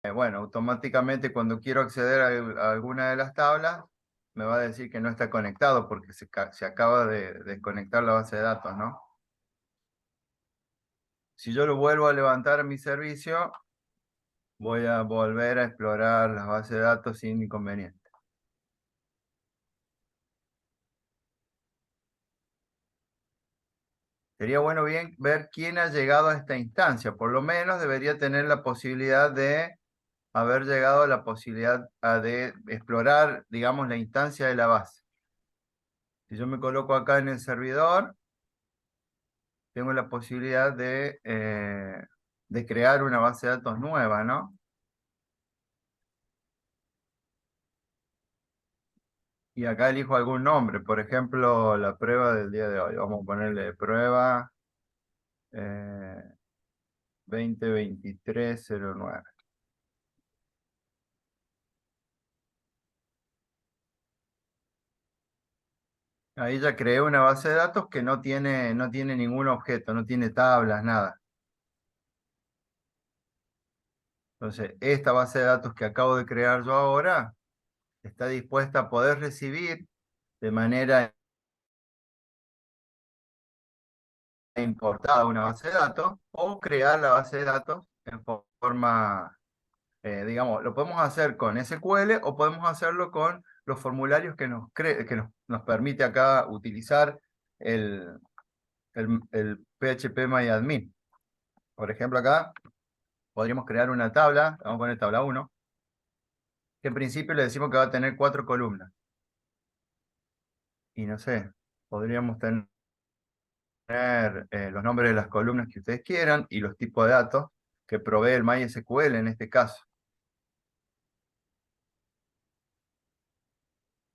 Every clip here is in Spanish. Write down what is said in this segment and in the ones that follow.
Bueno, automáticamente cuando quiero acceder a alguna de las tablas, me va a decir que no está conectado porque se acaba de desconectar la base de datos, ¿no? Si yo lo vuelvo a levantar en mi servicio, voy a volver a explorar las bases de datos sin inconveniente. Sería bueno bien ver quién ha llegado a esta instancia. Por lo menos debería tener la posibilidad de haber llegado a la posibilidad de explorar, digamos, la instancia de la base. Si yo me coloco acá en el servidor, tengo la posibilidad de crear una base de datos nueva, ¿no? Y acá elijo algún nombre, por ejemplo, la prueba del día de hoy. Vamos a ponerle prueba 2023-09. Ahí ya creé una base de datos que no tiene ningún objeto, no tiene tablas, nada. Entonces, esta base de datos que acabo de crear yo ahora está dispuesta a poder recibir de manera importada una base de datos o crear la base de datos en forma, digamos, lo podemos hacer con SQL o podemos hacerlo con los formularios que nos permite acá utilizar el PHP MyAdmin. Por ejemplo, acá podríamos crear una tabla, vamos a poner tabla 1, que en principio le decimos que va a tener 4 columnas. Y no sé, podríamos tener los nombres de las columnas que ustedes quieran y los tipos de datos que provee el MySQL en este caso.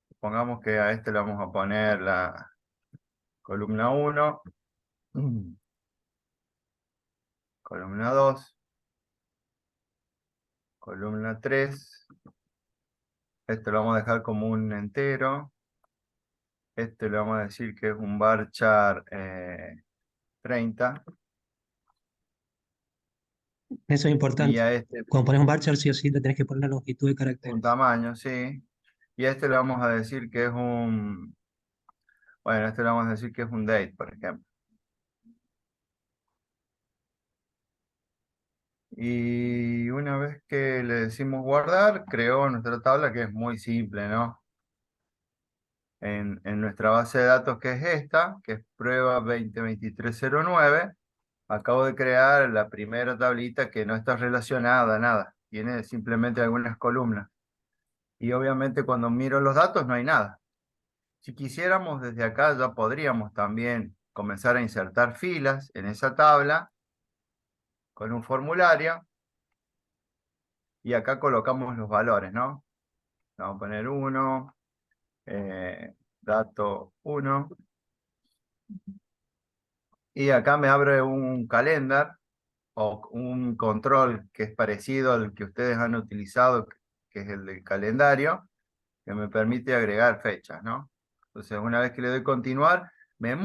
Supongamos que a este le vamos a poner la columna 1, columna 2, columna 3. Este lo vamos a dejar como un entero. Este le vamos a decir que es un varchar 30. Eso es Y importante. a este Cuando pones un varchar, sí o sí, le tenés que poner la longitud de un caracteres. tamaño, sí. Y a este le vamos a decir que es bueno, a este le vamos a decir que es un date, por ejemplo. Y una vez que le decimos guardar, creó nuestra tabla que es muy simple, ¿no? En nuestra base de datos que es esta, que es prueba 2023-09, acabo de crear la primera tablita que no está relacionada a nada. Tiene simplemente algunas columnas. Y obviamente cuando miro los datos no hay nada. Si quisiéramos desde acá ya podríamos también comenzar a insertar filas en esa tabla con un formulario y acá colocamos los valores, ¿no? Vamos a poner 1, dato 1, y acá me abre un calendar o un control que es parecido al que ustedes han utilizado, que es el del calendario, que me permite agregar fechas, ¿no? Entonces, una vez que le doy continuar, me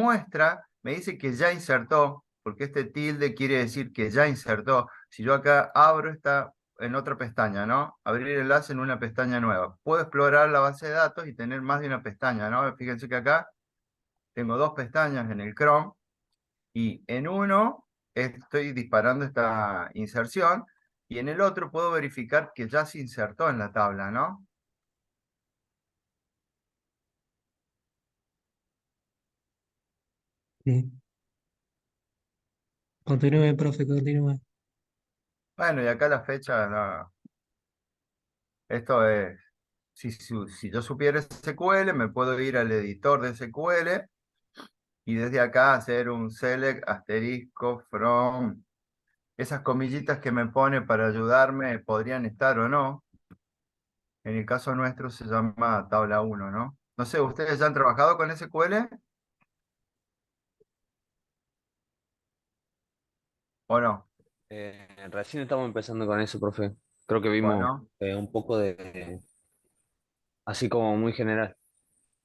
dice que ya insertó, porque este tilde quiere decir que ya insertó. Si yo acá abro esta en otra pestaña, ¿no? Abrir enlace en una pestaña nueva. Puedo explorar la base de datos y tener más de una pestaña, ¿no? Fíjense que acá tengo dos pestañas en el Chrome y en uno estoy disparando esta inserción y en el otro puedo verificar que ya se insertó en la tabla, ¿no? Sí. Continúe, profe, continúe. Bueno, y acá la fecha, no, esto es, si yo supiera SQL, me puedo ir al editor de SQL y desde acá hacer un select asterisco from. Esas comillitas que me pone para ayudarme podrían estar o no. En el caso nuestro se llama tabla 1, ¿no? No sé, ¿ustedes ya han trabajado con SQL o no? Recién estamos empezando con eso, profe. Creo que vimos Bueno, un poco de, así como muy general.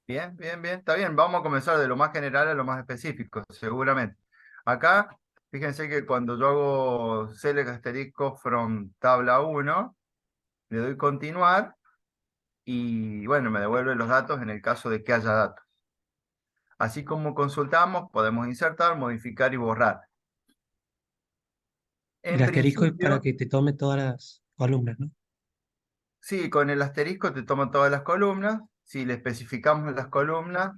bien, bien, bien, está bien. Vamos a comenzar de lo más general a lo más específico, seguramente. Acá, fíjense que cuando yo hago select asterisco from tabla 1, Le doy continuar y bueno, me devuelve los datos en el caso de que haya datos. Así como consultamos, podemos insertar, modificar y borrar. El En asterisco es para principio, que te tome todas las columnas, ¿no? sí, con el asterisco te toma todas las columnas. Si le especificamos las columnas,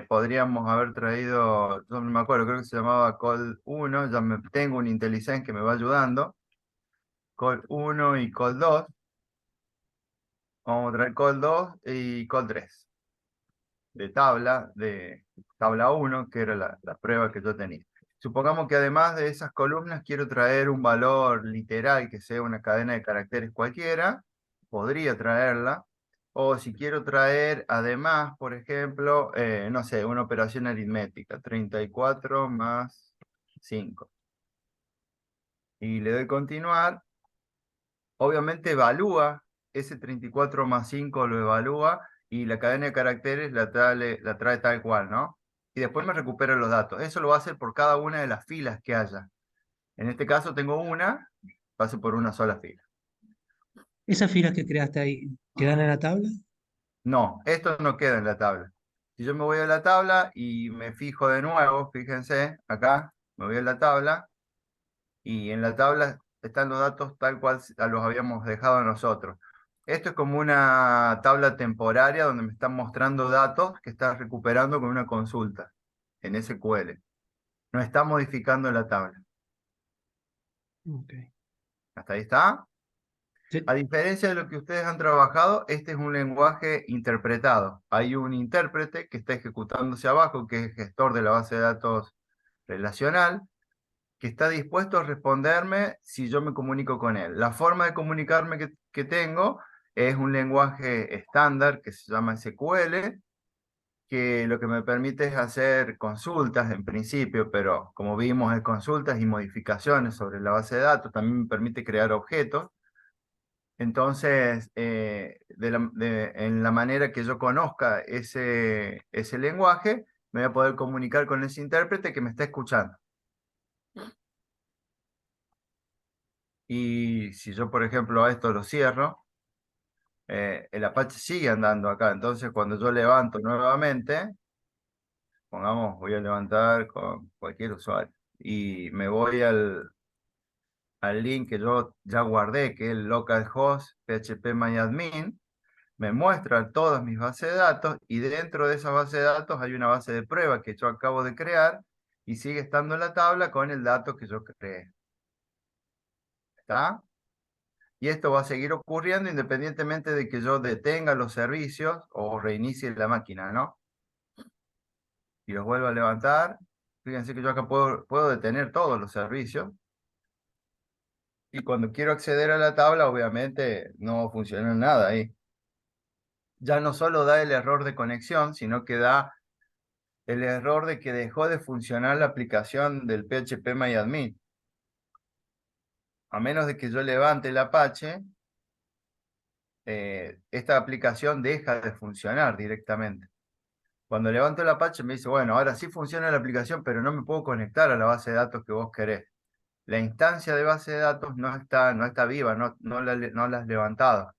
podríamos haber traído, yo no me acuerdo, creo que se llamaba col 1, tengo un IntelliSense que me va ayudando, col 1 y col 2. Vamos a traer col 2 y col 3 de tabla 1, que era la prueba que yo tenía. Supongamos que además de esas columnas quiero traer un valor literal que sea una cadena de caracteres cualquiera, podría traerla. O si quiero traer además, por ejemplo, no sé, una operación aritmética, 34 más 5. Y le doy continuar. Obviamente evalúa, ese 34 más 5 lo evalúa y la cadena de caracteres la trae tal cual, ¿no? Y después me recupera los datos. Eso lo va a hacer por cada una de las filas que haya. En este caso tengo una, paso por una sola fila. Esas filas que creaste ahí, ¿quedan en la tabla? No, esto no queda en la tabla. Si yo me voy a la tabla y me fijo de nuevo, fíjense, acá, me voy a la tabla y en la tabla están los datos tal cual los habíamos dejado nosotros. Esto es como una tabla temporaria donde me están mostrando datos que está recuperando con una consulta en SQL. No está modificando la tabla. Ok. ¿Hasta ahí está? A Sí. diferencia de lo que ustedes han trabajado, este es un lenguaje interpretado. Hay un intérprete que está ejecutándose abajo, que es el gestor de la base de datos relacional, que está dispuesto a responderme si yo me comunico con él. La forma de comunicarme que tengo es un lenguaje estándar que se llama SQL, que lo que me permite es hacer consultas en principio, pero como vimos, es consultas y modificaciones sobre la base de datos. También me permite crear objetos. Entonces, en la manera que yo conozca ese lenguaje, me voy a poder comunicar con ese intérprete que me está escuchando. Y si yo, por ejemplo, a esto lo cierro, el Apache sigue andando acá. Entonces, cuando yo levanto nuevamente, pongamos, voy a levantar con cualquier usuario y me voy al link que yo ya guardé, que es el localhost phpMyAdmin, me muestra todas mis bases de datos y dentro de esa base de datos hay una base de prueba que yo acabo de crear y sigue estando en la tabla con el dato que yo creé. ¿Está? Y esto va a seguir ocurriendo independientemente de que yo detenga los servicios o reinicie la máquina, ¿no? Y los vuelvo a levantar. Fíjense que yo acá puedo detener todos los servicios. Y cuando quiero acceder a la tabla, obviamente no funciona nada ahí. Ya no solo da el error de conexión, sino que da el error de que dejó de funcionar la aplicación del phpMyAdmin. A menos de que yo levante el Apache, esta aplicación deja de funcionar directamente. Cuando levanto el Apache me dice, bueno, ahora sí funciona la aplicación, pero no me puedo conectar a la base de datos que vos querés. La instancia de base de datos no está viva, no la has levantado.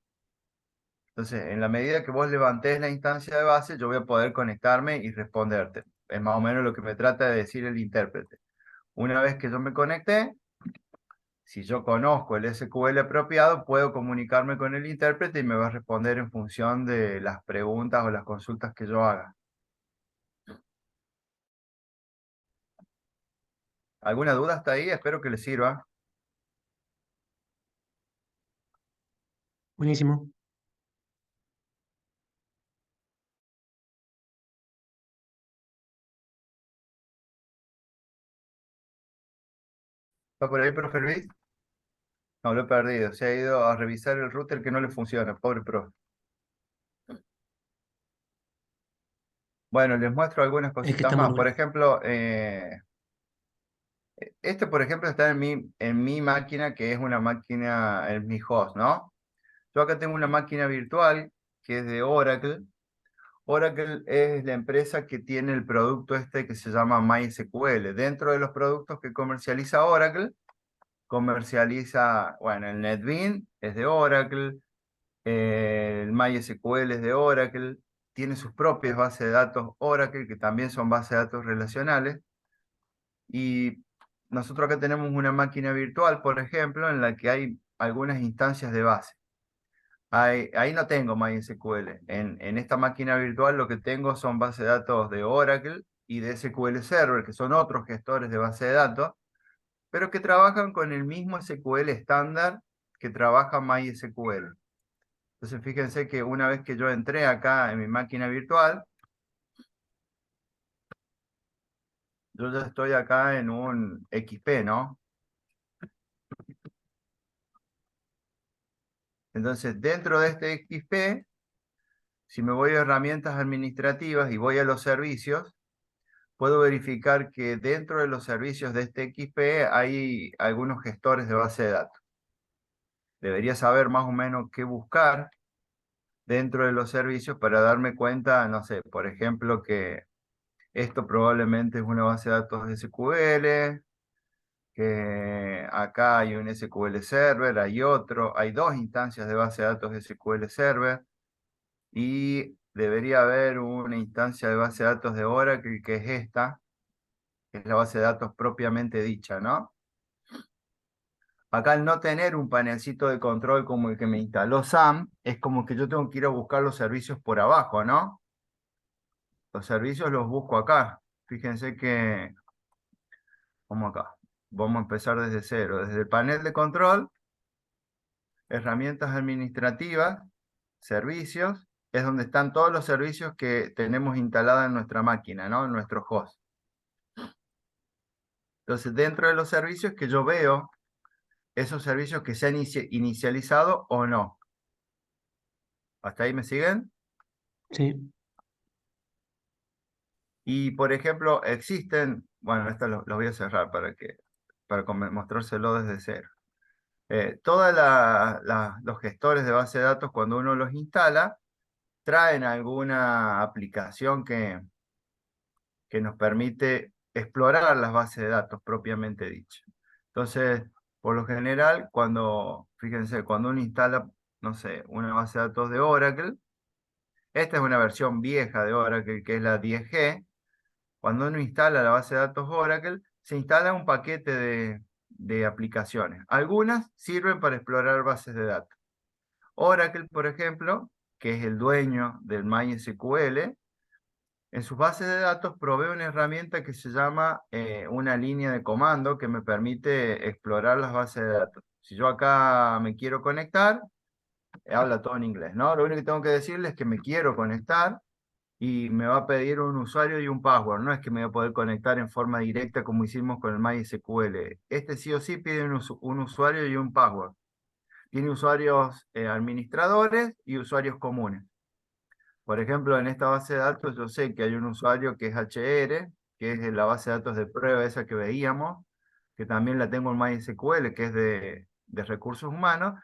Entonces, en la medida que vos levantés la instancia de base, yo voy a poder conectarme y responderte. Es más o menos lo que me trata de decir el intérprete. Una vez que yo me conecté, si yo conozco el SQL apropiado, puedo comunicarme con el intérprete y me va a responder en función de las preguntas o las consultas que yo haga. ¿Alguna duda hasta ahí? Espero que les sirva. Buenísimo. ¿Está por ahí, profe Luis? No, lo he perdido. Se ha ido a revisar el router que no le funciona. Pobre profe. Bueno, les muestro algunas Es que cositas estamos más. Por nulos. ejemplo, este, por ejemplo, está en mi máquina, que es una máquina, en mi host, ¿no? Yo acá tengo una máquina virtual que es de Oracle. Oracle es la empresa que tiene el producto este que se llama MySQL. Dentro de los productos que comercializa Oracle, comercializa, bueno, el NetBeans es de Oracle, El MySQL es de Oracle, tiene sus propias bases de datos Oracle, que también son bases de datos relacionales. Y nosotros acá tenemos una máquina virtual, por ejemplo, en la que hay algunas instancias de base. Ahí no tengo MySQL. En esta máquina virtual lo que tengo son bases de datos de Oracle y de SQL Server, que son otros gestores de base de datos, pero que trabajan con el mismo SQL estándar que trabaja MySQL. Entonces fíjense que una vez que yo entré acá en mi máquina virtual, yo ya estoy acá en un XP, ¿no? Entonces dentro de este XP, si me voy a herramientas administrativas y voy a los servicios, puedo verificar que dentro de los servicios de este XP hay algunos gestores de base de datos. Debería saber más o menos qué buscar dentro de los servicios para darme cuenta, no sé, por ejemplo, que esto probablemente es una base de datos de SQL, que acá hay un SQL Server, hay dos instancias de base de datos de SQL Server, y debería haber una instancia de base de datos de Oracle, que es esta, que es la base de datos propiamente dicha, ¿no? Acá al no tener un panelcito de control como el que me instaló Sam, es como que yo tengo que ir a buscar los servicios por abajo, ¿no? Los servicios los busco acá. Fíjense que, vamos acá, vamos a empezar desde cero. Desde el panel de control, herramientas administrativas, servicios, es donde están todos los servicios que tenemos instalados en nuestra máquina, ¿no? En nuestro host. Entonces, dentro de los servicios que yo veo, esos servicios que se han inicializado o no. ¿Hasta ahí me siguen? Sí, Y, por ejemplo, existen, bueno, esto lo voy a cerrar para mostrárselo desde cero. Todos los gestores de base de datos, cuando uno los instala, traen alguna aplicación que nos permite explorar las bases de datos propiamente dichas. Entonces, por lo general, fíjense, cuando uno instala, no sé, una base de datos de Oracle, esta es una versión vieja de Oracle, que es la 10G. Cuando uno instala la base de datos Oracle, se instala un paquete de aplicaciones. Algunas sirven para explorar bases de datos. Oracle, por ejemplo, que es el dueño del MySQL, en sus bases de datos provee una herramienta que se llama una línea de comando que me permite explorar las bases de datos. Si yo acá me quiero conectar, habla todo en inglés, ¿no? Lo único que tengo que decirle es que me quiero conectar y me va a pedir un usuario y un password. No es que me voy a poder conectar en forma directa como hicimos con el MySQL. Este sí o sí pide un usuario y un password. Tiene usuarios administradores y usuarios comunes. Por ejemplo, en esta base de datos yo sé que hay un usuario que es HR, que es la base de datos de prueba esa que veíamos, que también la tengo en MySQL, que es de recursos humanos,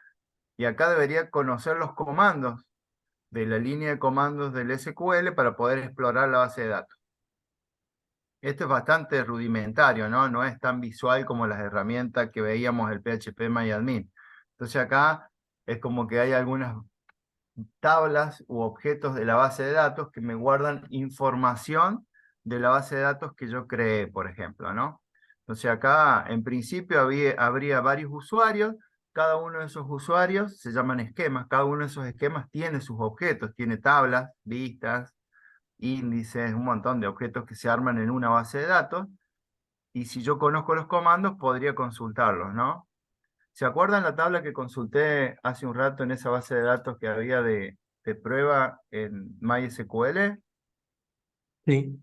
y acá debería conocer los comandos de la línea de comandos del SQL para poder explorar la base de datos. Esto es bastante rudimentario, ¿no? No es tan visual como las herramientas que veíamos el PHP-MyAdmin. Entonces acá es como que hay algunas tablas u objetos de la base de datos que me guardan información de la base de datos que yo creé, por ejemplo, ¿no? Entonces acá, en principio, habría varios usuarios. Cada uno de esos usuarios se llaman esquemas. Cada uno de esos esquemas tiene sus objetos, tiene tablas, vistas, índices, un montón de objetos que se arman en una base de datos. Y si yo conozco los comandos, podría consultarlos, ¿no? ¿Se acuerdan la tabla que consulté hace un rato en esa base de datos que había de prueba en MySQL? sí.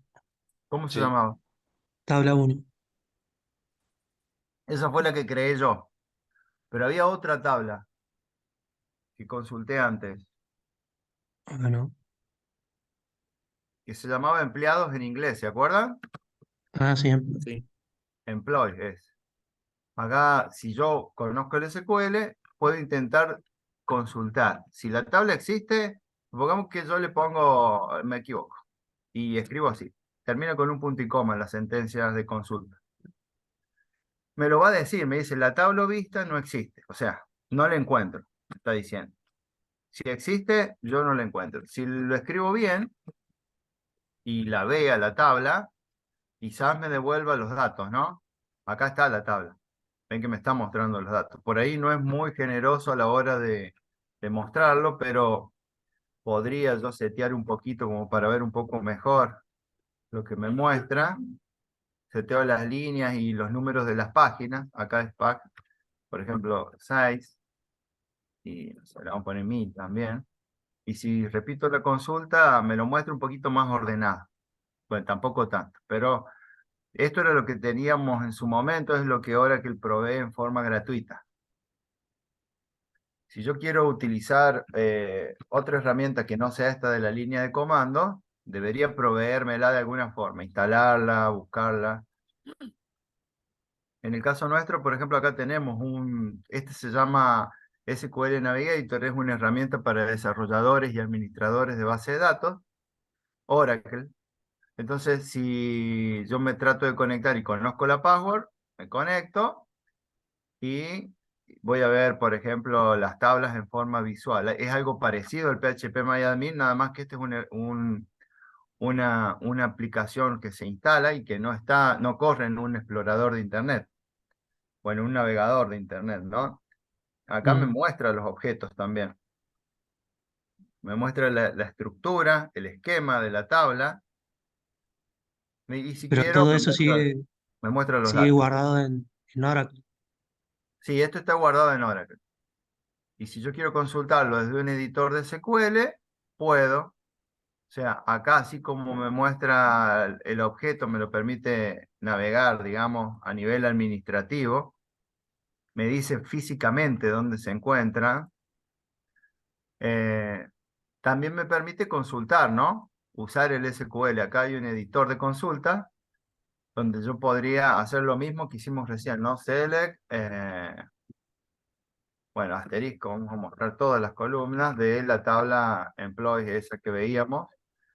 ¿Cómo se Sí. llamaba? Tabla uno. Esa fue la que creé yo. Pero había otra tabla que consulté antes, Bueno. que se llamaba empleados en inglés, ¿se acuerdan? Ah, sí, sí. Employees es. Acá, si yo conozco el SQL, puedo intentar consultar. Si la tabla existe, supongamos que yo le pongo, me equivoco, y escribo así. Termino con un punto y coma en las sentencias de consulta. Me lo va a decir, me dice, la tabla vista no existe. O sea, no la encuentro, está diciendo. Si existe, yo no la encuentro. Si lo escribo bien y la vea la tabla, quizás me devuelva los datos, ¿no? Acá está la tabla. Ven que me está mostrando los datos. Por ahí no es muy generoso a la hora de mostrarlo, pero podría yo setear un poquito como para ver un poco mejor lo que me muestra. Seteo las líneas y los números de las páginas. Acá es pack, por ejemplo, size. Y no sé, le vamos a poner 1000 también. Y si repito la consulta, me lo muestra un poquito más ordenado. Bueno, tampoco tanto, pero esto era lo que teníamos en su momento, es lo que Oracle provee en forma gratuita. Si yo quiero utilizar otra herramienta que no sea esta de la línea de comando, debería proveérmela de alguna forma, instalarla, buscarla. En el caso nuestro, por ejemplo, acá tenemos este se llama SQL Navigator, es una herramienta para desarrolladores y administradores de base de datos, Oracle. Entonces, si yo me trato de conectar y conozco la password, me conecto y voy a ver, por ejemplo, las tablas en forma visual. Es algo parecido al PHP nada más que este es una aplicación que se instala y que no corre en un explorador de Internet o en un navegador de Internet, ¿no? Acá me Mm. muestra los objetos también. Me muestra la estructura, el esquema de la tabla. Y si Pero quiero, todo eso sigue, me muestra los sigue datos. guardado en Oracle. Sí, esto está guardado en Oracle. Y si yo quiero consultarlo desde un editor de SQL, puedo. O sea, acá así como me muestra el objeto, me lo permite navegar, digamos, a nivel administrativo. Me dice físicamente dónde se encuentra. eh, También me permite consultar, ¿no? Usar el SQL. Acá hay un editor de consulta donde yo podría hacer lo mismo que hicimos recién, ¿no? Select, bueno, asterisco, vamos a mostrar todas las columnas de la tabla employees, esa que veíamos,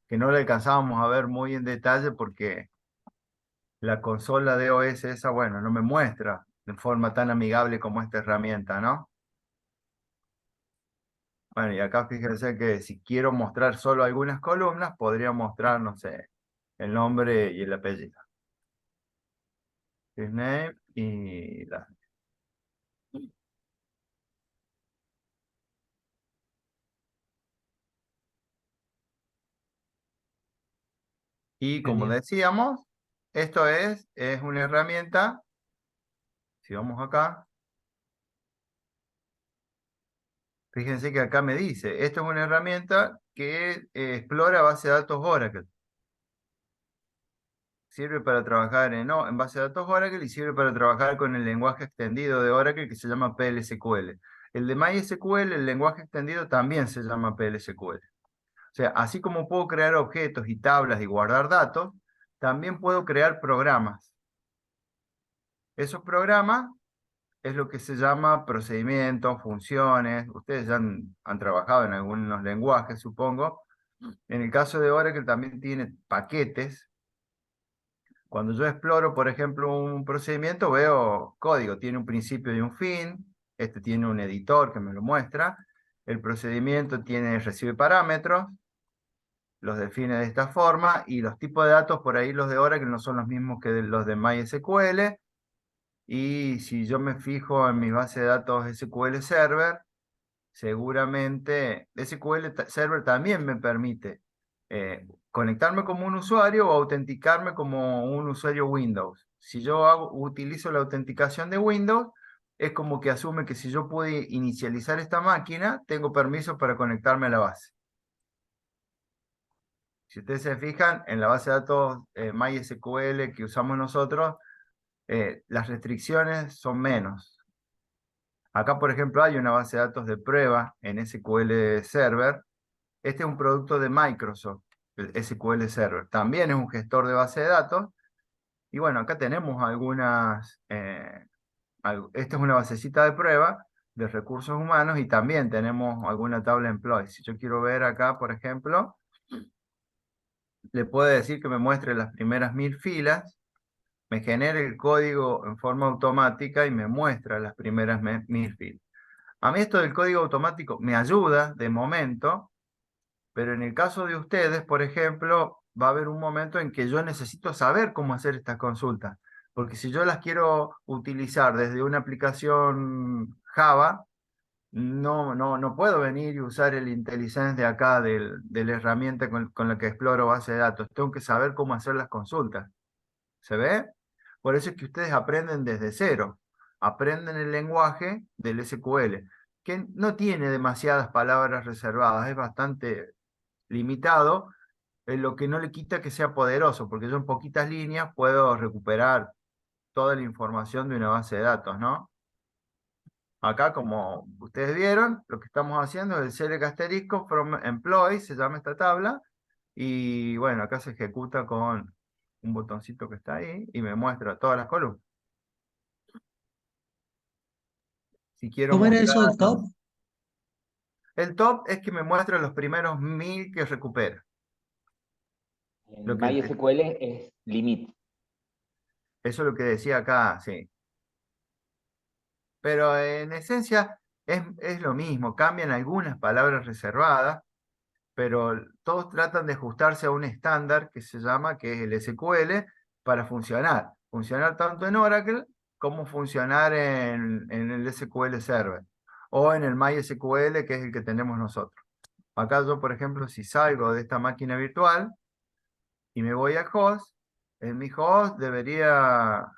que no la alcanzábamos a ver muy en detalle porque la consola de OS esa, bueno, no me muestra de forma tan amigable como esta herramienta, ¿no? Bueno, y acá fíjense que si quiero mostrar solo algunas columnas, podría mostrar, no sé, el nombre y el apellido. His name y la... Y como Genial. decíamos, esto es una herramienta, si vamos acá, fíjense que acá me dice, esto es una herramienta que explora base de datos Oracle. Sirve para trabajar en base de datos Oracle y sirve para trabajar con el lenguaje extendido de Oracle que se llama PLSQL. El de MySQL, el lenguaje extendido, también se llama PLSQL. O sea, así como puedo crear objetos y tablas y guardar datos, también puedo crear programas. Esos programas es lo que se llama procedimientos, funciones. Ustedes ya han trabajado en algunos lenguajes, supongo. En el caso de Oracle también tiene paquetes. Cuando yo exploro, por ejemplo, un procedimiento, veo código. Tiene un principio y un fin. Este tiene un editor que me lo muestra. El procedimiento recibe parámetros, los define de esta forma, y los tipos de datos, por ahí los de Oracle no son los mismos que los de MySQL. Y si yo me fijo en mi base de datos SQL Server, seguramente SQL Server también me permite conectarme como un usuario o autenticarme como un usuario Windows. Si yo utilizo la autenticación de Windows, es como que asume que si yo pude inicializar esta máquina, tengo permiso para conectarme a la base. Si ustedes se fijan, en la base de datos MySQL que usamos nosotros, las restricciones son menos. Acá, por ejemplo, hay una base de datos de prueba en SQL Server. Este es un producto de Microsoft, el SQL Server. También es un gestor de base de datos. Y bueno, acá tenemos esta es una basecita de prueba de recursos humanos y también tenemos alguna tabla employees. Si yo quiero ver acá, por ejemplo, le puedo decir que me muestre las primeras 1000 filas, me genere el código en forma automática y me muestra las primeras 1000 filas. A mí esto del código automático me ayuda de momento, pero en el caso de ustedes, por ejemplo, va a haber un momento en que yo necesito saber cómo hacer estas consultas. Porque si yo las quiero utilizar desde una aplicación Java, no puedo venir y usar el IntelliSense de acá, de la herramienta con la que exploro base de datos. Tengo que saber cómo hacer las consultas. ¿Se ve? Por eso es que ustedes aprenden desde cero. Aprenden el lenguaje del SQL, que no tiene demasiadas palabras reservadas, es bastante limitado, lo que no le quita que sea poderoso, porque yo en poquitas líneas puedo recuperar toda la información de una base de datos, ¿no? Acá, como ustedes vieron, lo que estamos haciendo es el select asterisco from employees, se llama esta tabla, y bueno, acá se ejecuta con un botoncito que está ahí y me muestra todas las columnas. Si quiero ¿Cómo era mostrar, eso del top? el top es que me muestra los primeros 1000 que recupera. Lo En que, MySQL es limit. eso es lo que decía acá, sí. Pero en esencia es lo mismo, cambian algunas palabras reservadas, pero todos tratan de ajustarse a un estándar que se llama, que es el SQL, para funcionar. Funcionar tanto en Oracle como funcionar en el SQL Server o en el MySQL, que es el que tenemos nosotros. Acá yo, por ejemplo, si salgo de esta máquina virtual y me voy a host, en mi host debería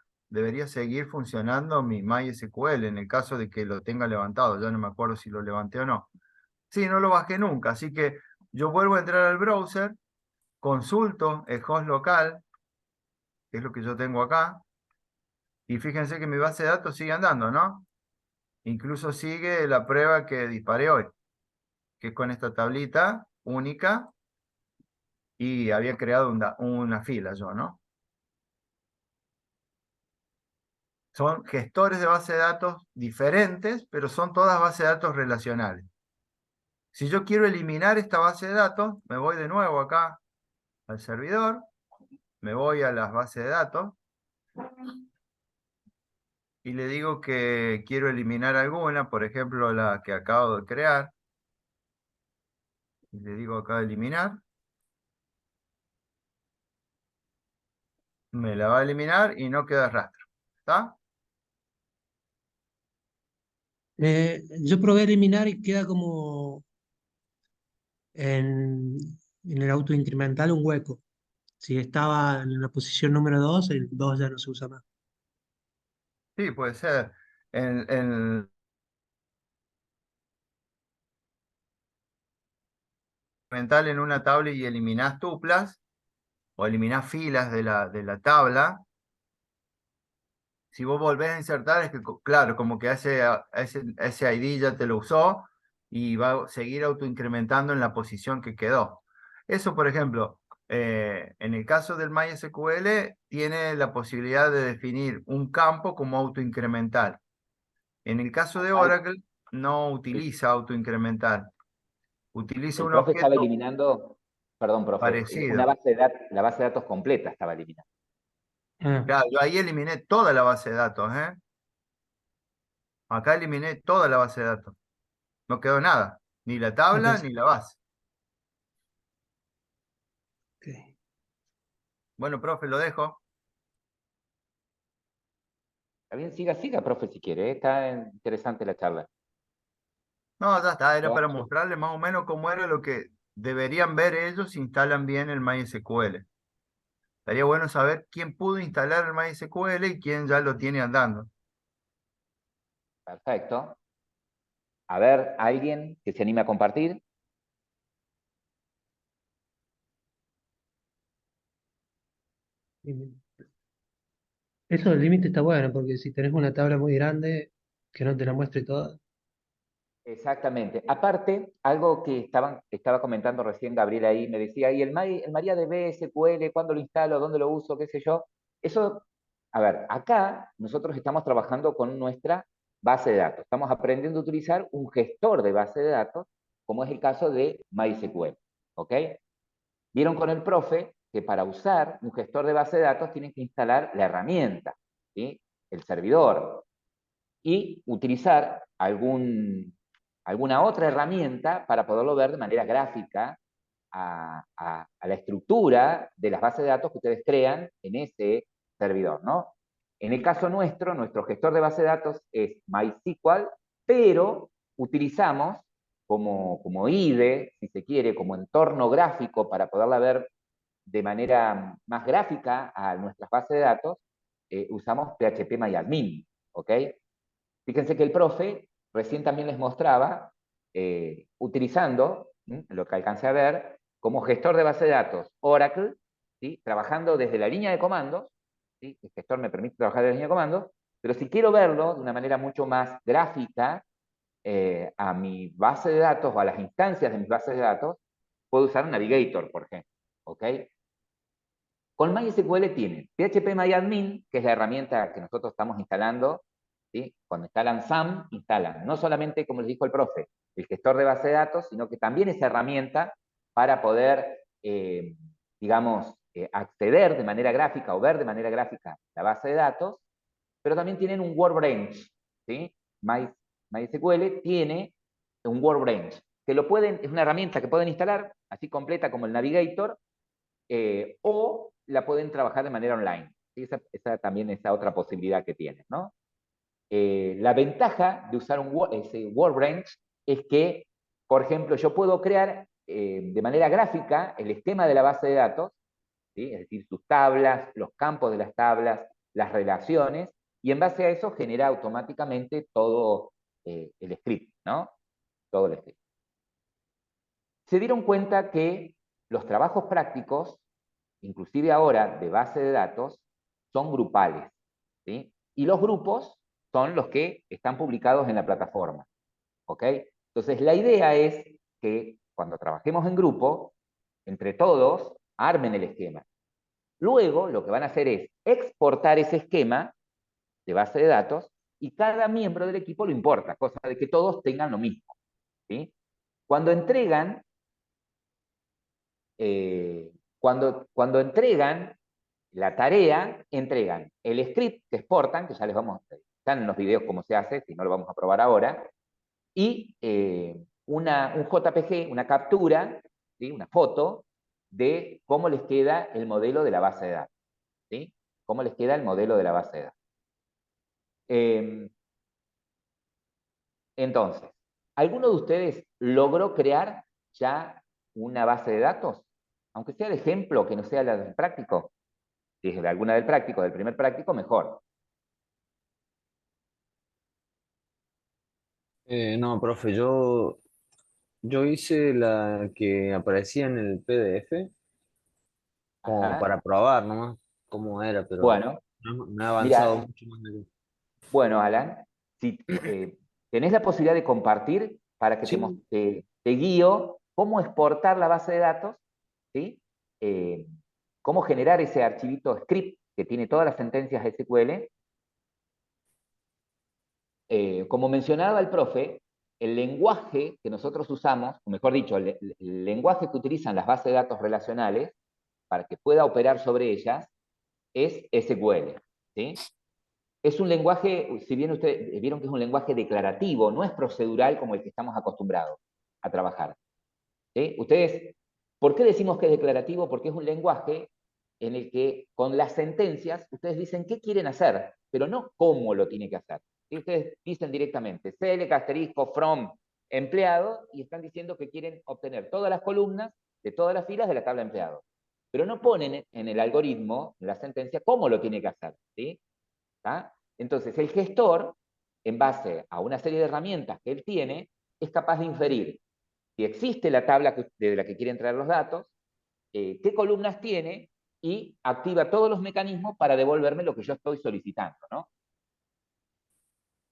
seguir funcionando mi MySQL en el caso de que lo tenga levantado. Ya no me acuerdo si lo levanté o no. Sí, no lo bajé nunca, así que yo vuelvo a entrar al browser, consulto el host local, que es lo que yo tengo acá, y fíjense que mi base de datos sigue andando, ¿no? Incluso sigue la prueba que disparé hoy, que es con esta tablita única, y había creado una fila yo, ¿no? Son gestores de base de datos diferentes, pero son todas bases de datos relacionales. Si yo quiero eliminar esta base de datos, me voy de nuevo acá al servidor, me voy a las bases de datos, y le digo que quiero eliminar alguna, por ejemplo, la que acabo de crear. Y le digo acá eliminar. Me la va a eliminar y no queda rastro. ¿Está? Yo probé eliminar y queda como en, en el auto incremental un hueco. Si estaba en la posición número 2, el 2 ya no se usa más. Sí, puede ser. En mental en una tabla y eliminás tuplas o eliminás filas de la tabla. Si vos volvés a insertar, es que, claro, como que ese ID ya te lo usó y va a seguir autoincrementando en la posición que quedó. Eso, por ejemplo, en el caso del MySQL, tiene la posibilidad de definir un campo como autoincremental. En el caso de Acá Oracle, no utiliza autoincremental. Utiliza el un profe estaba objeto eliminando, perdón, profe, una parecido. base de datos, la base de datos completa estaba eliminando. Ah, Claro, yo ahí eliminé toda la base de datos, ¿eh? Acá eliminé toda la base de datos. No quedó nada, ni la tabla pensé, ni la base. ok. Bueno, profe, lo dejo. Está bien, siga, siga, profe, si quiere, está interesante la charla. No, ya está, era Lo para hago. mostrarles más o menos cómo era lo que deberían ver ellos si instalan bien el MySQL. Estaría bueno saber quién pudo instalar el MySQL y quién ya lo tiene andando. Perfecto. A ver, ¿alguien que se anime a compartir? Eso del límite está bueno, porque si tenés una tabla muy grande, que no te la muestre toda. Exactamente. Aparte, algo que estaba comentando recién Gabriel ahí, me decía, ¿y el MariaDB SQL, cuándo lo instalo, dónde lo uso, qué sé yo? Eso, a ver, acá nosotros estamos trabajando con nuestra base de datos. Estamos aprendiendo a utilizar un gestor de base de datos, como es el caso de MySQL. ¿Ok? Vieron con el profe que para usar un gestor de base de datos tienen que instalar la herramienta, ¿sí? El servidor, y utilizar algún alguna otra herramienta para poderlo ver de manera gráfica a la estructura de las bases de datos que ustedes crean en ese servidor, ¿no? En el caso nuestro, nuestro gestor de base de datos es MySQL, pero utilizamos como IDE, si se quiere, como entorno gráfico para poderla ver de manera más gráfica a nuestras bases de datos, usamos PHPMyAdmin, ¿ok? Fíjense que el profe recién también les mostraba, utilizando lo que alcancé a ver, como gestor de base de datos Oracle, ¿sí? Trabajando desde la línea de comandos, ¿sí? El gestor me permite trabajar desde la línea de comandos, pero si quiero verlo de una manera mucho más gráfica a mi base de datos o a las instancias de mis bases de datos, puedo usar un Navigator, por ejemplo, ¿ok? Con MySQL tienen PHPMyAdmin, que es la herramienta que nosotros estamos instalando, ¿sí? Cuando instalan SAM, instalan no solamente, como les dijo el profe, el gestor de base de datos, sino que también esa herramienta para poder, digamos, acceder de manera gráfica o ver de manera gráfica la base de datos, pero también tienen un Workbench, ¿sí? MySQL tiene un Workbench, que lo pueden, es una herramienta que pueden instalar, así completa como el Navigator, o la pueden trabajar de manera online. Esa también es otra posibilidad que tienen, ¿no? La ventaja de usar ese Workbench es que, por ejemplo, yo puedo crear de manera gráfica el esquema de la base de datos, ¿sí? Es decir, sus tablas, los campos de las tablas, las relaciones, y en base a eso genera automáticamente todo el script, ¿no? Todo el script. Se dieron cuenta que los trabajos prácticos, inclusive ahora de base de datos, son grupales, ¿sí? Y los grupos son los que están publicados en la plataforma, ¿ok? Entonces la idea es que cuando trabajemos en grupo, entre todos, armen el esquema. Luego lo que van a hacer es exportar ese esquema de base de datos y cada miembro del equipo lo importa, cosa de que todos tengan lo mismo, ¿sí? Cuando entregan cuando entregan la tarea, entregan el script que exportan, que ya les vamos a están en los videos cómo se hace, si no lo vamos a probar ahora, y un JPG, una captura, ¿sí? Una foto de cómo les queda el modelo de la base de datos, ¿sí? Cómo les queda el modelo de la base de datos. Entonces, ¿alguno de ustedes logró crear ya una base de datos? Aunque sea de ejemplo, que no sea la del práctico. Si es de alguna del práctico, del primer práctico, mejor. No, profe, yo hice la que aparecía en el PDF como Ajá. para probar nomás cómo era, pero Bueno, no he avanzado mira, mucho más de ahí. bueno, Alan, si tenés la posibilidad de compartir para que Sí, te guío cómo exportar la base de datos, ¿sí? Eh, cómo generar ese archivito script que tiene todas las sentencias SQL. Como mencionaba el profe, el lenguaje que nosotros usamos, o mejor dicho, el lenguaje que utilizan las bases de datos relacionales para que pueda operar sobre ellas, es SQL, ¿sí? Es un lenguaje, si bien ustedes vieron que es un lenguaje declarativo, no es procedural como el que estamos acostumbrados a trabajar, ¿sí? Ustedes, ¿por qué decimos que es declarativo? Porque es un lenguaje en el que con las sentencias ustedes dicen qué quieren hacer, pero no cómo lo tiene que hacer. Y ustedes dicen directamente, select, asterisco, from, empleado, y están diciendo que quieren obtener todas las columnas de todas las filas de la tabla empleado. Pero no ponen en el algoritmo, en la sentencia, cómo lo tiene que hacer, ¿sí? ¿Tá? Entonces, el gestor, en base a una serie de herramientas que él tiene, es capaz de inferir si existe la tabla de la que quieren traer los datos, qué columnas tiene y activa todos los mecanismos para devolverme lo que yo estoy solicitando, ¿no?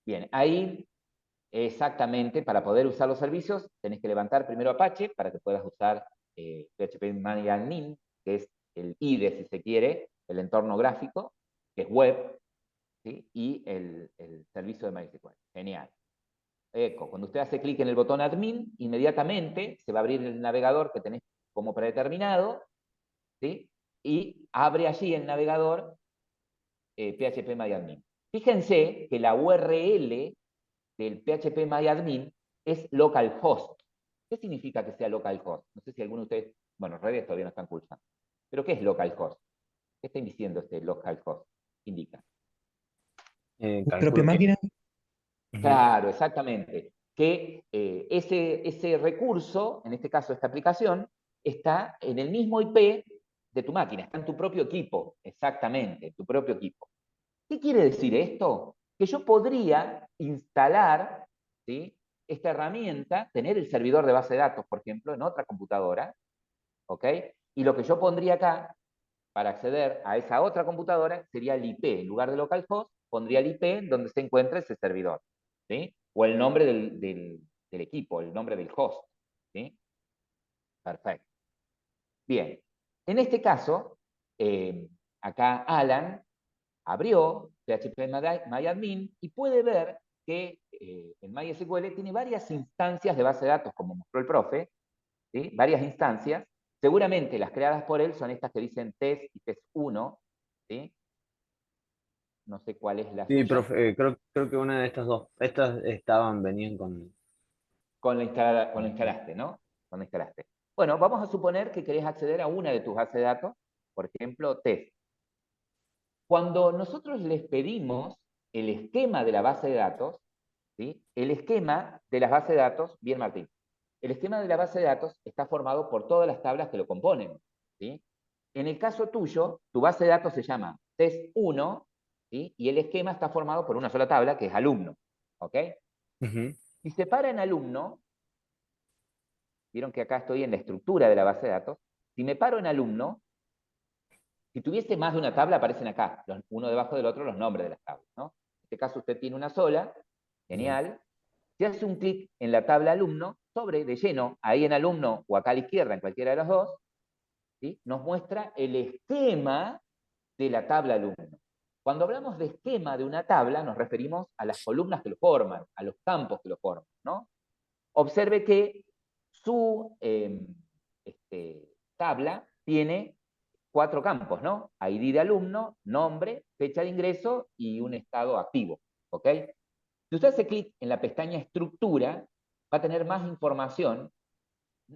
Bien, ahí exactamente para poder usar los servicios tenés que levantar primero Apache para que puedas usar PHP MyAdmin, que es el IDE si se quiere, el entorno gráfico, que es web, ¿sí? Y el servicio de MySQL. Genial. Cuando usted hace clic en el botón admin, inmediatamente se va a abrir el navegador que tenés como predeterminado, ¿sí? Y abre allí el navegador PHP MyAdmin. Fíjense que la URL del PHP MyAdmin es localhost. ¿Qué significa que sea localhost? No sé si alguno de ustedes, bueno, redes todavía no están cursando. Pero ¿qué es localhost? ¿Qué está diciendo este localhost? Indica. Mi propia Calculo que. máquina. Ujú. Claro, exactamente. Que ese recurso, en este caso esta aplicación, está en el mismo IP de tu máquina, está en tu propio equipo, exactamente, en tu propio equipo. ¿Qué quiere decir esto? Que yo podría instalar, ¿sí?, esta herramienta, tener el servidor de base de datos, por ejemplo, en otra computadora, ¿ok? Y lo que yo pondría acá, para acceder a esa otra computadora, sería el IP. En lugar de localhost, pondría el IP donde se encuentra ese servidor, ¿sí? O el nombre del equipo, el nombre del host, ¿sí? Perfecto. Bien. En este caso, acá Alan abrió phpMyAdmin y puede ver que en MySQL tiene varias instancias de base de datos, como mostró el profe, ¿sí? Varias instancias. Seguramente las creadas por él son estas que dicen test y test1, ¿sí? No sé cuál es la Sí, suya. profe, creo que una de estas dos. Estas venían con. Con la instalaste, ¿no? Con la instalaste. Bueno, vamos a suponer que querés acceder a una de tus bases de datos, por ejemplo, test. Cuando nosotros les pedimos el esquema de la base de datos, ¿sí? El esquema de las bases de datos, bien Martín, el esquema de la base de datos está formado por todas las tablas que lo componen, ¿sí? En el caso tuyo, tu base de datos se llama test1, ¿sí? Y el esquema está formado por una sola tabla, que es alumno, ¿ok? Ujú. Si separa en alumno, vieron que acá estoy en la estructura de la base de datos, si me paro en alumno, si tuviese más de una tabla, aparecen acá, uno debajo del otro, los nombres de las tablas, ¿no? En este caso usted tiene una sola, Bien. genial. Si hace un clic en la tabla alumno, sobre, de lleno, ahí en alumno o acá a la izquierda, en cualquiera de los dos, ¿sí?, nos muestra el esquema de la tabla alumno. Cuando hablamos de esquema de una tabla, nos referimos a las columnas que lo forman, a los campos que lo forman, ¿no? Observe que su tabla tiene 4 campos, ¿no? ID de alumno, nombre, fecha de ingreso y un estado activo, ¿ok? Si usted hace clic en la pestaña estructura, va a tener más información.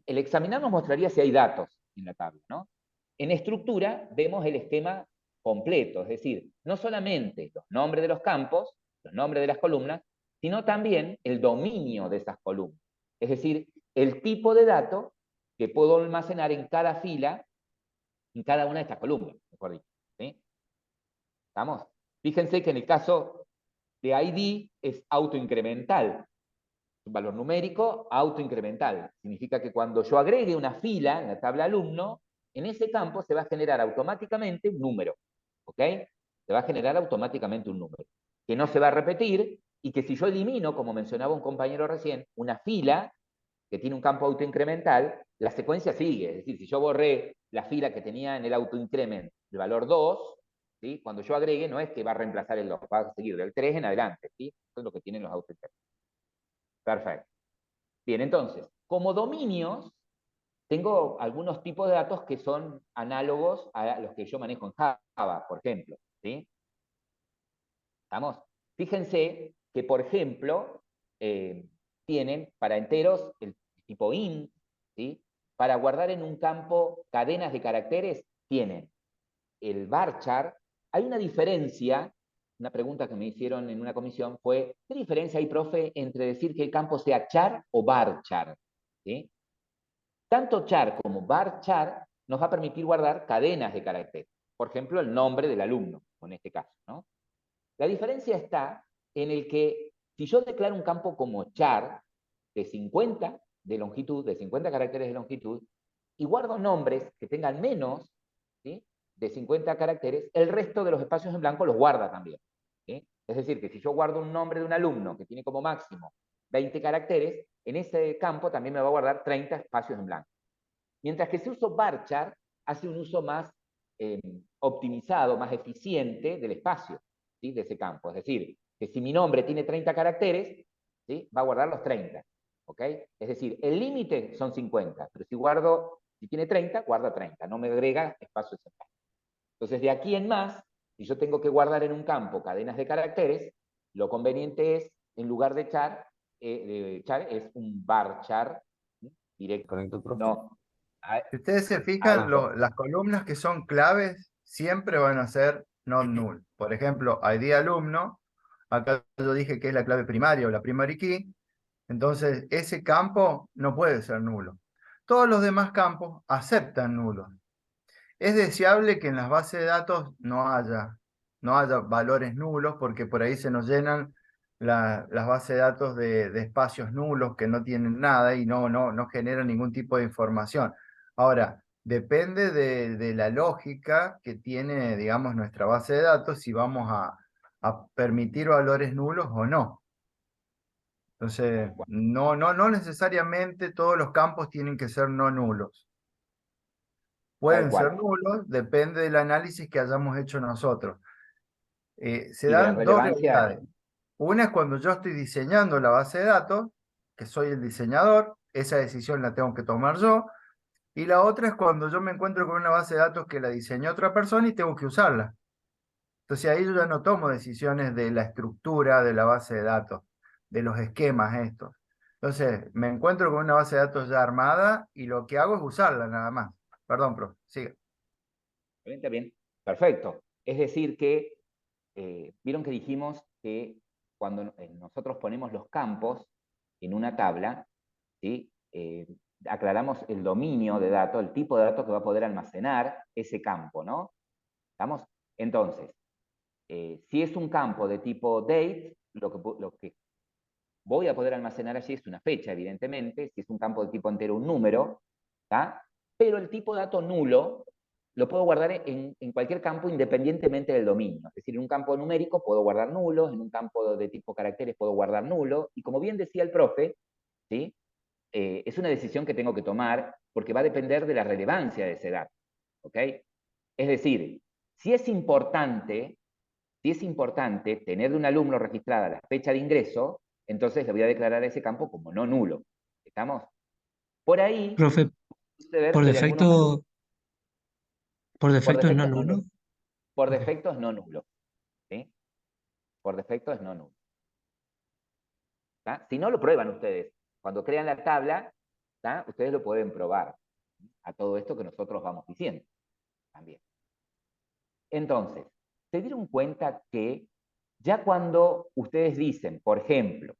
El examinar nos mostraría si hay datos en la tabla, ¿no? En estructura vemos el esquema completo, es decir, no solamente los nombres de los campos, los nombres de las columnas, sino también el dominio de esas columnas. Es decir, el tipo de dato que puedo almacenar en cada fila, en cada una de estas columnas, mejor dicho, ¿sí? ¿Estamos? Fíjense que en el caso de ID es autoincremental, un valor numérico autoincremental. Significa que cuando yo agregue una fila en la tabla alumno, en ese campo se va a generar automáticamente un número, ¿ok? Se va a generar automáticamente un número, que no se va a repetir y que si yo elimino, como mencionaba un compañero recién, una fila que tiene un campo autoincremental, la secuencia sigue. Es decir, si yo borré la fila que tenía en el autoincrement, el valor 2, ¿sí?, cuando yo agregue no es que va a reemplazar el 2, va a seguir del 3 en adelante, ¿sí? Eso es lo que tienen los autoincrementos. Perfecto. Bien, entonces, como dominios, tengo algunos tipos de datos que son análogos a los que yo manejo en Java, por ejemplo, ¿sí? ¿Estamos? Fíjense que, por ejemplo, tienen para enteros el tipo int, ¿sí? Para guardar en un campo cadenas de caracteres, tienen el varchar. Hay una diferencia, una pregunta que me hicieron en una comisión fue, ¿qué diferencia hay, profe, entre decir que el campo sea char o varchar? ¿Sí? Tanto char como varchar nos va a permitir guardar cadenas de caracteres. Por ejemplo, el nombre del alumno, en este caso, ¿no? La diferencia está en el que si yo declaro un campo como char de 50 de longitud, de 50 caracteres de longitud, y guardo nombres que tengan menos, ¿sí?, de 50 caracteres, el resto de los espacios en blanco los guarda también, ¿sí? Es decir, que si yo guardo un nombre de un alumno que tiene como máximo 20 caracteres, en ese campo también me va a guardar 30 espacios en blanco. Mientras que si uso varchar, hace un uso más optimizado, más eficiente del espacio, ¿sí?, de ese campo. Es decir, que si mi nombre tiene 30 caracteres, ¿sí?, va a guardar los 30. ¿Ok? Es decir, el límite son 50, pero si tiene 30, guarda 30, no me agrega espacio de espacio. Entonces, de aquí en más, si yo tengo que guardar en un campo cadenas de caracteres, lo conveniente es, en lugar de char, char es un varchar directo. Correcto, profe. No. Si ustedes se Ahí fijan, va. las columnas que son claves siempre van a ser non null. Por ejemplo, ID alumno, acá yo dije que es la clave primaria o la primary key, entonces ese campo no puede ser nulo. Todos los demás campos aceptan nulos. Es deseable que en las bases de datos no haya valores nulos, porque por ahí se nos llenan las bases de datos de espacios nulos que no tienen nada y no generan ningún tipo de información. Ahora, depende de la lógica que tiene, digamos, nuestra base de datos, si vamos a permitir valores nulos o no. Entonces, no necesariamente todos los campos tienen que ser no nulos. Tal Pueden ser cual. nulos, depende del análisis que hayamos hecho nosotros. Se Y de la dan dos relevancia, realidades. Una es cuando yo estoy diseñando la base de datos, que soy el diseñador, esa decisión la tengo que tomar yo. Y la otra es cuando yo me encuentro con una base de datos que la diseñó otra persona y tengo que usarla. Entonces ahí yo ya no tomo decisiones de la estructura de la base de datos, de los esquemas estos. Entonces me encuentro con una base de datos ya armada y lo que hago es usarla nada más. Perdón, profe, siga. está bien, perfecto. Es decir que, vieron que dijimos que cuando nosotros ponemos los campos en una tabla, ¿sí? Aclaramos el dominio de datos, el tipo de datos que va a poder almacenar ese campo, ¿no? ¿Estamos? Entonces, si es un campo de tipo date, lo que voy a poder almacenar allí es una fecha, evidentemente. Si es un campo de tipo entero, un número, ¿tá? Pero el tipo de dato nulo lo puedo guardar en cualquier campo independientemente del dominio. Es decir, en un campo numérico puedo guardar nulos, en un campo de tipo caracteres puedo guardar nulo. Y como bien decía el profe, ¿sí? Es una decisión que tengo que tomar porque va a depender de la relevancia de ese dato. ¿Ok? Es decir, si es importante tener de un alumno registrada la fecha de ingreso, entonces le voy a declarar a ese campo como no nulo. ¿Estamos? Por ahí, Profe, suceder por que de algunos alumnos, defecto, por por defecto es no defecto es no nulo. nulo. Por Ok. defecto es no nulo. ¿Sí? Por defecto es no nulo. ¿Tá? Si no, lo prueban ustedes. Cuando crean la tabla, ¿tá? Ustedes lo pueden probar a todo esto que nosotros vamos diciendo también. Entonces, se dieron cuenta que ya cuando ustedes dicen, por ejemplo,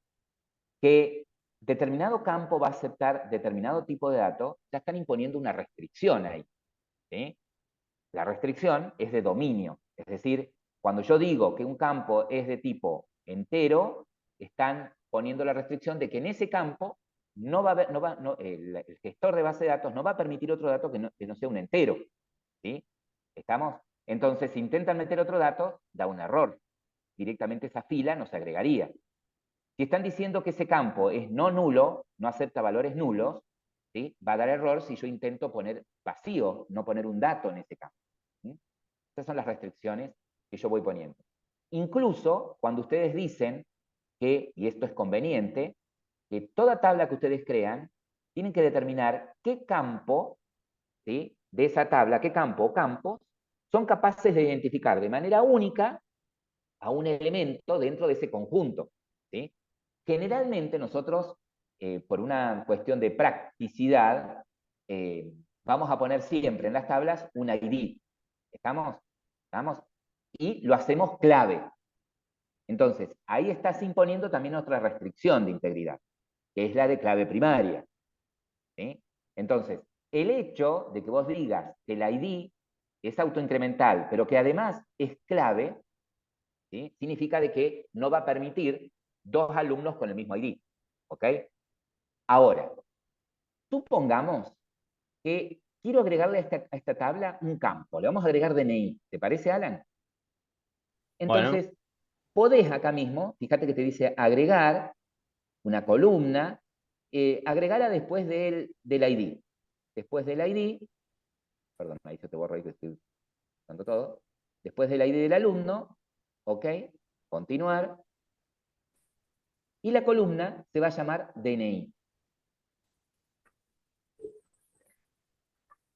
que determinado campo va a aceptar determinado tipo de dato, ya están imponiendo una restricción ahí. ¿Sí? La restricción es de dominio, es decir, cuando yo digo que un campo es de tipo entero, están poniendo la restricción de que en ese campo no va a haber, el gestor de base de datos no va a permitir otro dato que no sea un entero. ¿Sí? ¿Estamos? Entonces, si intentan meter otro dato, da un error. Directamente esa fila no se agregaría. Si están diciendo que ese campo es no nulo, no acepta valores nulos, ¿sí? Va a dar error si yo intento poner vacío, no poner un dato en ese campo. ¿Sí? Esas son las restricciones que yo voy poniendo. Incluso cuando ustedes dicen que, y esto es conveniente, que toda tabla que ustedes crean, tienen que determinar qué campo, ¿sí? De esa tabla, qué campo o campos, son capaces de identificar de manera única a un elemento dentro de ese conjunto. ¿Sí? Generalmente nosotros, por una cuestión de practicidad, vamos a poner siempre en las tablas un ID. ¿Estamos? ¿Estamos? Y lo hacemos clave. Entonces, ahí estás imponiendo también otra restricción de integridad, que es la de clave primaria. ¿Sí? Entonces, el hecho de que vos digas que el ID es autoincremental, pero que además es clave, ¿sí? Significa de que no va a permitir dos alumnos con el mismo ID. ¿Ok? Ahora, supongamos que quiero agregarle a esta tabla un campo. Le vamos a agregar DNI. ¿Te parece, Alan? Bueno, Entonces, podés acá mismo, fíjate que te dice agregar una columna, agregarla después del ID. Después del ID, perdón, ahí se te borra ahí que estoy dando todo. Después del ID del alumno, ¿ok? Continuar. Y la columna se va a llamar DNI.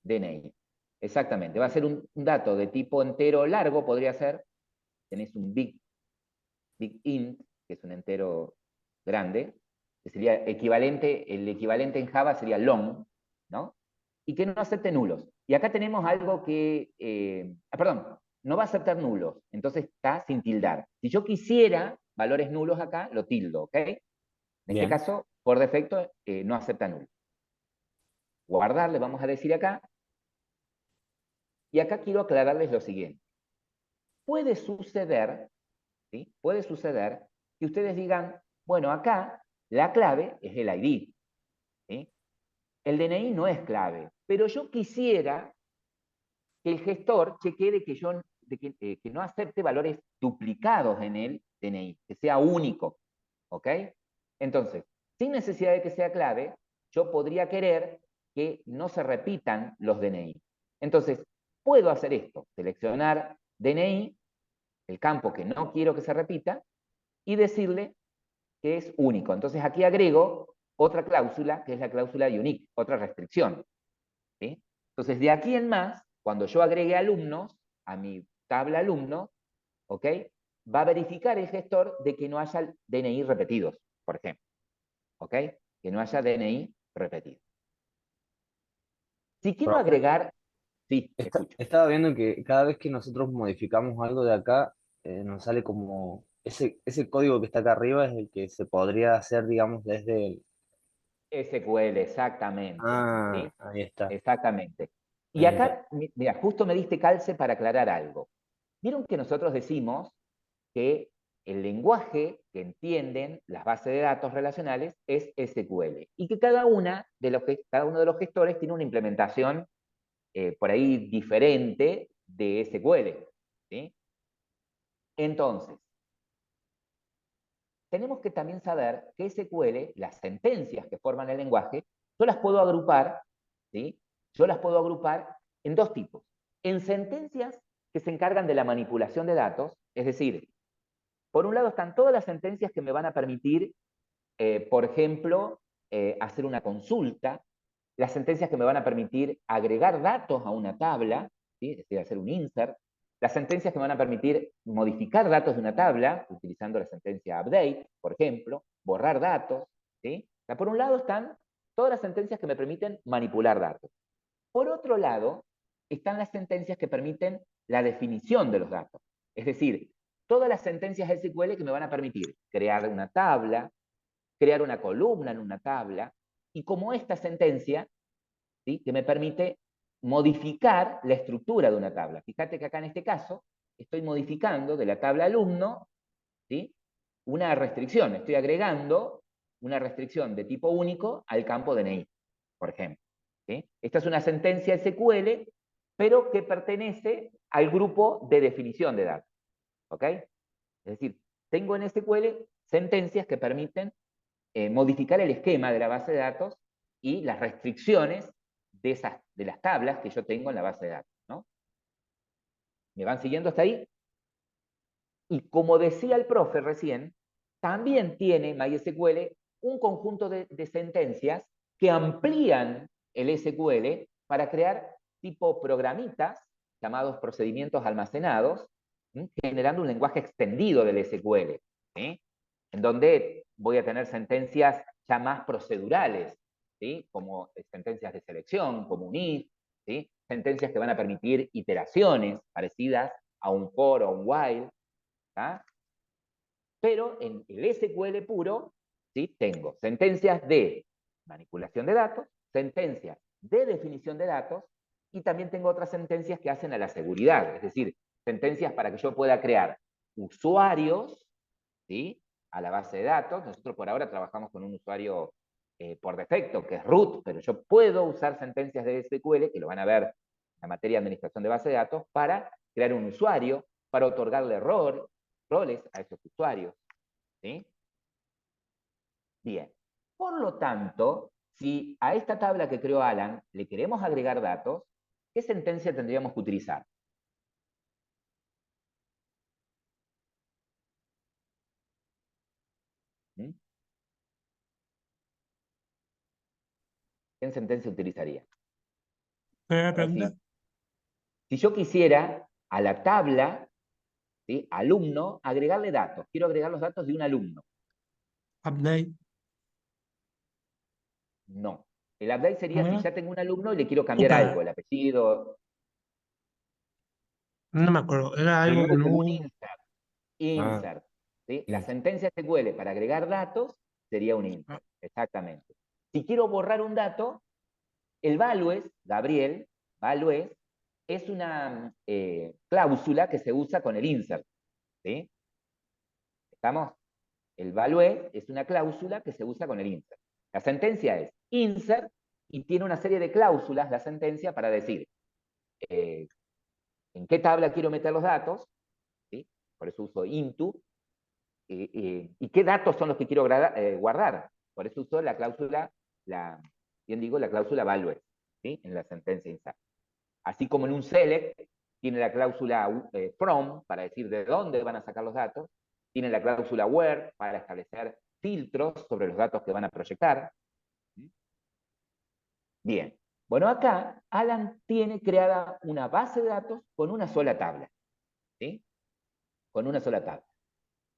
DNI. Exactamente. Va a ser un dato de tipo entero largo, podría ser. Tenés un big int, que es un entero grande. que sería equivalente, el equivalente en Java sería long, ¿no? Y que no acepte nulos. Y acá tenemos algo que, perdón, no va a aceptar nulos, entonces está sin tildar. Si yo quisiera valores nulos acá, lo tildo, ¿ok? En este Bien, caso, por defecto, no acepta nulos. Guardar, le vamos a decir acá. Y acá quiero aclararles lo siguiente. Puede suceder, ¿sí? Puede suceder que ustedes digan, bueno, acá la clave es el ID, ¿sí? El DNI no es clave, pero yo quisiera que el gestor chequee que no acepte valores duplicados en el DNI, que sea único, ¿ok? Entonces, sin necesidad de que sea clave, yo podría querer que no se repitan los DNI. Entonces, puedo hacer esto, seleccionar DNI, el campo que no quiero que se repita, y decirle que es único. Entonces aquí agrego otra cláusula, que es la cláusula de unique, otra restricción. ¿Sí? Entonces, de aquí en más, cuando yo agregue alumnos a mi tabla alumno, ¿ok? Va a verificar el gestor de que no haya DNI repetidos, por ejemplo. ¿Ok? Que no haya DNI repetidos. Si quiero profe. agregar, sí, te escucho. Estaba viendo que cada vez que nosotros modificamos algo de acá, nos sale como ese código que está acá arriba es el que se podría hacer, digamos, desde el... SQL, exactamente. Ah, ¿Sí? ahí está. Exactamente. Y Ahí está. acá, mira, justo me diste calce para aclarar algo. Vieron que nosotros decimos que el lenguaje que entienden las bases de datos relacionales es SQL y que cada uno de los gestores tiene una implementación por ahí diferente de SQL. ¿Sí? Entonces, tenemos que también saber que SQL, las sentencias que forman el lenguaje, yo las puedo agrupar, ¿sí? Yo las puedo agrupar en dos tipos. En sentencias que se encargan de la manipulación de datos, es decir, por un lado están todas las sentencias que me van a permitir, por ejemplo, hacer una consulta, las sentencias que me van a permitir agregar datos a una tabla, ¿sí? Es decir, hacer un insert, las sentencias que me van a permitir modificar datos de una tabla, utilizando la sentencia update, por ejemplo, borrar datos, ¿sí? O sea, por un lado están todas las sentencias que me permiten manipular datos. Por otro lado, están las sentencias que permiten la definición de los datos. Es decir, todas las sentencias SQL que me van a permitir crear una tabla, crear una columna en una tabla, y como esta sentencia, ¿sí? Que me permite modificar la estructura de una tabla. Fíjate que acá en este caso estoy modificando de la tabla alumno, ¿sí? Una restricción, estoy agregando una restricción de tipo único al campo DNI, por ejemplo. ¿Sí? Esta es una sentencia SQL, pero que pertenece al grupo de definición de datos. ¿Ok? Es decir, tengo en SQL sentencias que permiten modificar el esquema de la base de datos y las restricciones de las tablas que yo tengo en la base de datos. ¿No? ¿Me van siguiendo hasta ahí? Y como decía el profe recién, también tiene MySQL un conjunto de sentencias que amplían el SQL para crear tipo programitas llamados procedimientos almacenados, ¿sí? Generando un lenguaje extendido del SQL, ¿sí? En donde voy a tener sentencias ya más procedurales, ¿sí? Como sentencias de selección, como un if, ¿sí? Sentencias que van a permitir iteraciones parecidas a un for o un while, ¿tá? Pero en el SQL puro, ¿sí? Tengo sentencias de manipulación de datos, sentencias de definición de datos, y también tengo otras sentencias que hacen a la seguridad, es decir, sentencias para que yo pueda crear usuarios, ¿sí? A la base de datos. Nosotros por ahora trabajamos con un usuario por defecto, que es root, pero yo puedo usar sentencias de SQL, que lo van a ver en la materia de administración de base de datos, para crear un usuario, para otorgarle roles a esos usuarios. ¿Sí? Bien. Por lo tanto, si a esta tabla que creó Alan le queremos agregar datos, ¿qué sentencia tendríamos que utilizar? ¿Mm? ¿Qué sentencia utilizaría? ¿Me A ver pregunta? si yo quisiera a la tabla, ¿sí? Alumno, agregarle datos. Quiero agregar los datos de un alumno. Update. No. El update sería si Mira. ya tengo un alumno y le quiero cambiar Ok, algo, el apellido, no me acuerdo. Era si algo no con sería un un... insert. Ah, Insert. ¿Sí? La bien. sentencia SQL para agregar datos sería un insert. Exactamente. Si quiero borrar un dato, el values, Gabriel, values, es una cláusula que se usa con el insert. ¿Sí? ¿Estamos? El values es una cláusula que se usa con el insert. La sentencia es insert y tiene una serie de cláusulas la sentencia para decir eh, en qué tabla quiero meter los datos, ¿sí? Por eso uso into, y qué datos son los que quiero guardar. Por eso uso la cláusula, bien digo, la cláusula values, ¿sí? En la sentencia insert. Así como en un select tiene la cláusula from para decir de dónde van a sacar los datos, tiene la cláusula where para establecer filtros sobre los datos que van a proyectar. Bien. Bueno, acá Alan tiene creada una base de datos con una sola tabla. ¿Sí? Con una sola tabla.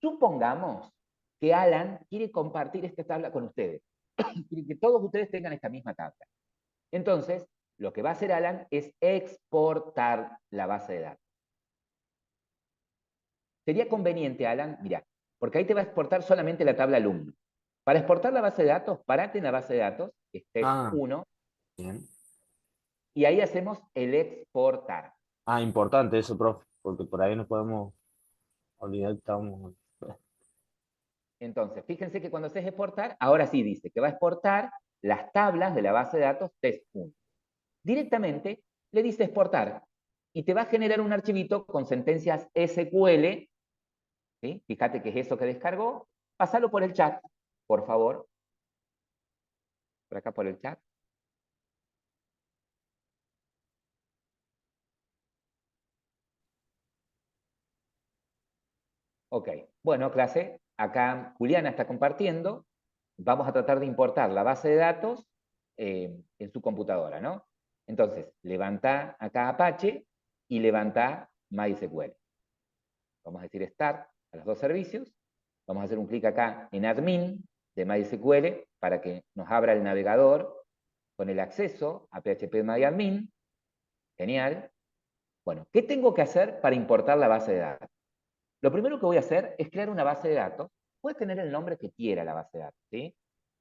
Supongamos que Alan quiere compartir esta tabla con ustedes. Quiere que todos ustedes tengan esta misma tabla. Entonces, lo que va a hacer Alan es exportar la base de datos. Sería conveniente, Alan, mira, porque ahí te va a exportar solamente la tabla alumno. Para exportar la base de datos, parate en la base de datos, que es test Ah, 1, bien. y ahí hacemos el exportar. Ah, importante eso, profe, porque por ahí nos podemos olvidar que estamos... Entonces, fíjense que cuando haces exportar, ahora sí dice que va a exportar las tablas de la base de datos test 1. Directamente le dice exportar y te va a generar un archivito con sentencias SQL, ¿sí? Fíjate que es eso que descargó. Pásalo por el chat, por favor. Por acá por el chat. Ok, bueno, clase, acá Juliana está compartiendo. Vamos a tratar de importar la base de datos en su computadora, ¿no? Entonces, levanta acá Apache y levanta MySQL. Vamos a decir Start a los dos servicios. Vamos a hacer un clic acá en Admin de MySQL para que nos abra el navegador con el acceso a PHPMyAdmin. Genial. Bueno, ¿qué tengo que hacer para importar la base de datos? Lo primero que voy a hacer es crear una base de datos. Puede tener el nombre que quiera la base de datos, ¿sí?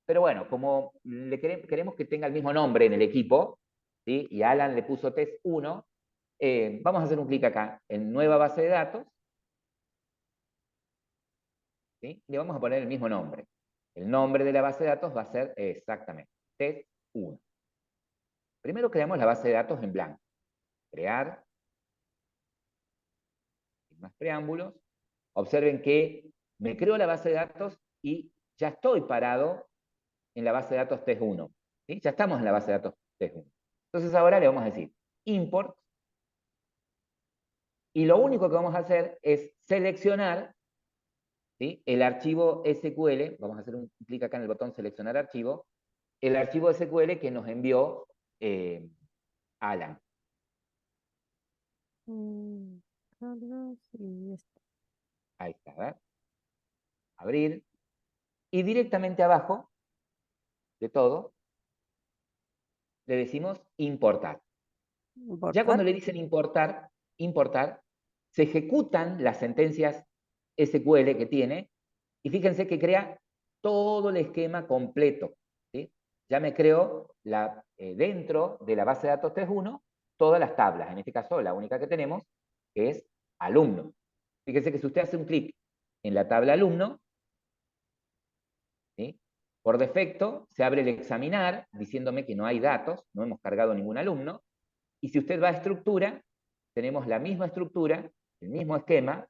Pero bueno, como queremos que tenga el mismo nombre en el equipo, ¿sí? Y Alan le puso test 1, vamos a hacer un clic acá en nueva base de datos, ¿sí? Le vamos a poner el mismo nombre. El nombre de la base de datos va a ser exactamente test 1. Primero creamos la base de datos en blanco. Crear, sin más preámbulos. Observen que me creo la base de datos y ya estoy parado en la base de datos test 1. ¿Sí? Ya estamos en la base de datos test 1. Entonces ahora le vamos a decir import y lo único que vamos a hacer es seleccionar, ¿sí? El archivo SQL, vamos a hacer un clic acá en el botón seleccionar archivo, el archivo SQL que nos envió Alan. Carlos y Ahí está, ¿verdad? Abrir. Y directamente abajo de todo le decimos importar. Ya cuando importar. le dicen importar, importar, se ejecutan las sentencias SQL que tiene y fíjense que crea todo el esquema completo. ¿Sí? Ya me creo dentro de la base de datos 3.1 todas las tablas. En este caso, la única que tenemos que es alumno. Fíjense que si usted hace un clic en la tabla alumno, ¿sí? Por defecto se abre el examinar diciéndome que no hay datos, no hemos cargado ningún alumno. Y si usted va a estructura, tenemos la misma estructura, el mismo esquema,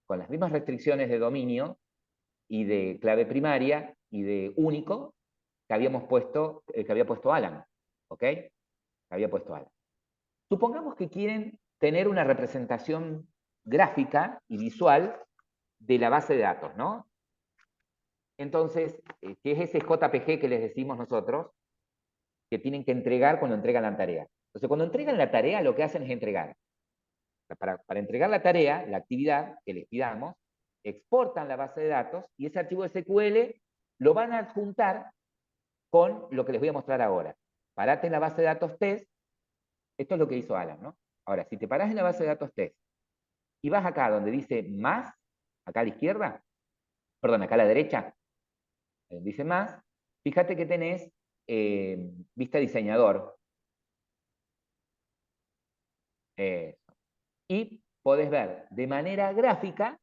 con las mismas restricciones de dominio y de clave primaria y de único que habíamos puesto, que había puesto Alan. ¿Ok? Que había puesto Alan. Supongamos que quieren tener una representación gráfica y visual de la base de datos, ¿no? Entonces, ¿qué es ese JPG que les decimos nosotros? Que tienen que entregar cuando entregan la tarea. Entonces, cuando entregan la tarea, lo que hacen es entregar. Para entregar la tarea, la actividad que les pidamos, exportan la base de datos y ese archivo SQL lo van a adjuntar con lo que les voy a mostrar ahora. Parate en la base de datos test. Esto es lo que hizo Alan, ¿no? Ahora, si te parás en la base de datos test y vas acá donde dice más, acá a la izquierda, perdón, acá a la derecha, donde dice más, fíjate que tenés vista diseñador. Y podés ver de manera gráfica,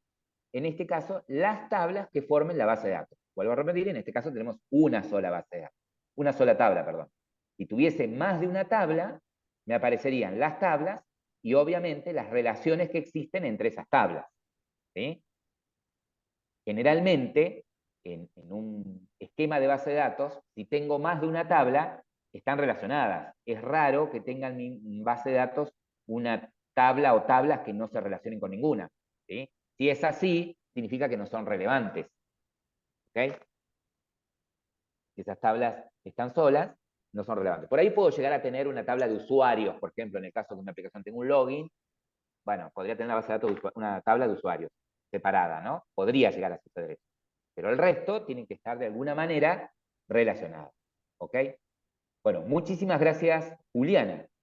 en este caso, las tablas que formen la base de datos. Vuelvo a repetir, en este caso tenemos una sola base de datos. Una sola tabla, perdón. Si tuviese más de una tabla, me aparecerían las tablas y obviamente las relaciones que existen entre esas tablas. ¿Sí? Generalmente, en un esquema de base de datos, si tengo más de una tabla, están relacionadas. Es raro que tengan en base de datos una tabla o tablas que no se relacionen con ninguna. ¿Sí? Si es así, significa que no son relevantes. ¿Ok? Si esas tablas están solas, no son relevantes. Por ahí puedo llegar a tener una tabla de usuarios, por ejemplo, en el caso de una aplicación tengo un login, bueno, podría tener una base de datos, una tabla de usuarios separada, ¿no? Podría llegar a suceder eso. Pero el resto tienen que estar de alguna manera relacionados. ¿Ok? Bueno, muchísimas gracias, Juliana.